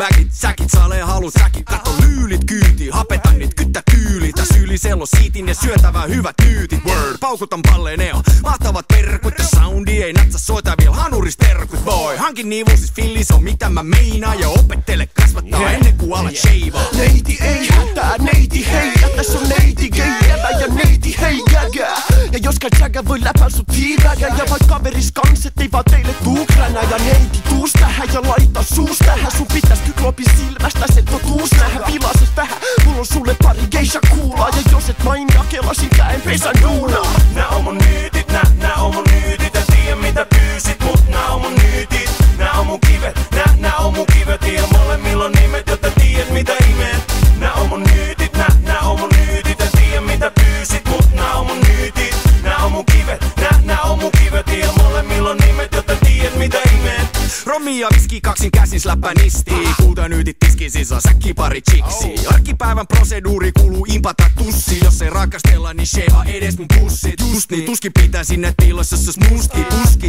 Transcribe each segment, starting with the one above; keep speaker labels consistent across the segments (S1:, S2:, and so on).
S1: väkit, säkit, salee halut, säkit. Kato lyylit kyytiin, hapetan niit, kyttä tyyli. Täs yli sello siitin ja syötävä hyvät tyytit. Word, paukutan palleen neo, mahtavat perkut. Ja soundi ei natsa soita vielä hanuris terkut. Boy, hankin niivuusis fillis on mitä mä meinaan. Ja opettele kasvattaa ennen kuin alat sheivaa.
S2: Neiti ei hätää, neiti hei. Ja tässä on neiti geijävä ja neiti hei jägää. Ja joskaan jägä voi läpää sut tiivägä. Ja vaikka kaveris kanset ei vaan teille tuu kränä. Ja neiti tuus tähän ja laita suus tähän. Sun pitäis kyklopin silmästä se totuus nähdä. Vilases vähän, mulla on sulle pari geisha kuulaa. Ja jos et mainia kelasin käen pesän duunaa.
S3: Nää on mun nyytit, nää on mun nyytit. En tiedä mitä pyysit, mut nää on mun nyytit. Nää on mun kivet, nää on mun kivet. Ja molemmilla on nimet, jotta tiedät mitä imet. Nää on mun nyytit, nää on mun nyytit. En tiedä mitä pyysit, mut nää on mun nyytit. Nää on mun kivet, nää on mun kivet. Ja molemmilla on nimet, jotta tiedät mitä imet.
S1: Romi ja viski kaksin käsin släppä nistii. Kultanyytit tiski sisään, säkki pari chiksi. Arkipäivän proseduuri kuuluu impata tussi. Jos ei rakastella, niin sheva edes mun pussit. Just niin, tuskin pitää sinne piilossa sas muski.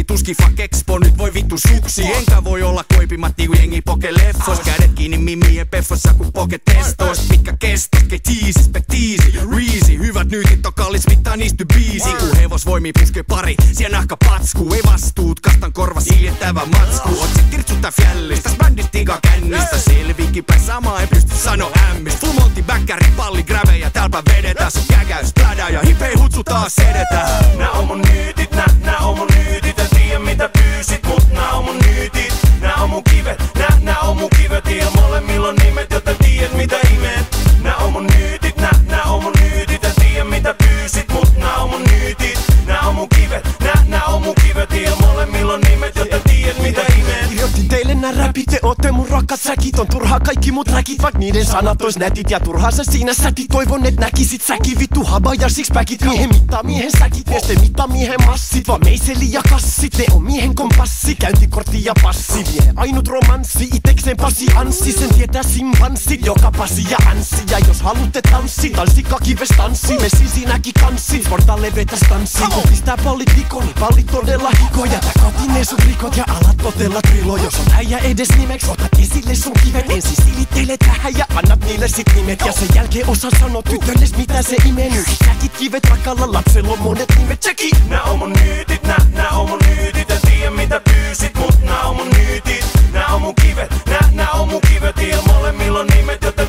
S1: Tuski fuck expo, nyt voi vittu suksi. Enkä voi olla koipimatti kuin jengi poke leffos. Kädet kiinni mimien peffossa kun poke testois. Pitkä kestos, ketiisi, spektiisi, reezy. Hyvät nyytit on kallis, mittaa niistä biisi. Kun hevos voimii puskee pari, siellä nahka patsku. Ei vastuut, kastan korva siljettävä matsku. Oot sit tirtsuttaa fjällis, täs bändis tiga kännistä. Selviinkin päin samaa, ei pysty sano ämmis. Full monty, bäkkäri, palli, gräve ja tälpä vedetään. Sun käkäys, plädä ja hipei hutsu taas edetään.
S3: Nää on mun nyytit, nää on mun nyytit. En tiedä mitä pyysit, mut nää on mun nyytit. Nää on mun kivet, nää on mun kivet. Ja molemmilla on nimet, jotta tiedät mitä imet. Nää on mun nyytit, nää on mun nyytit. En tiedä mitä pyysit, mut nää on mun nyytit. Nää on mun kivet, nää on mun kivet. Ja molemmilla on nimet, jotta tiedät mitä imet.
S2: Kirjoitin teille nää räpit, te ootte mun rakkaat säkit. On turhaa kaikki mut räkit, vaik niiden sanat ois nätit. Ja turhaa sä siinä sätit, toivon et näkisit säkin. Vittu haba ja sixpackit, miehen mittaa miehen säkit. Miesten mittaa miehen massit, vaan meiseli ja kassit. Ne on miehen kompassi, käyntikortti ja passi. Vie ainut romanssi, itekseen passi anssi. Sen tietää simpanssit, joka passi ja anssi. Ja jos halutte tanssi, tanssika kives tanssi. Messi siinäkin kanssi, sportalle vetäs tanssi. Kun pistää pallit likoon, niin pallit todella hikoja. Tää kotiin sun rikot ja alat totella trilo. Jos on äijä edes nimeksi, otat esille sun kivet. Ensin silittelet tähän ja annat niille sit nimet. Ja sen jälkeen osaa sanoa tytölles mitä se imee. Nyt säkit kivet rakalla lapsella on monet nimet. Tsekki!
S3: Nää on mun nyytit, nää on mun nyytit. En tiedä mitä pyysit, mut nää on mun nyytit. Nää on mun kivet, nää on mun kivet. Ja molemmilla on nimet, jotta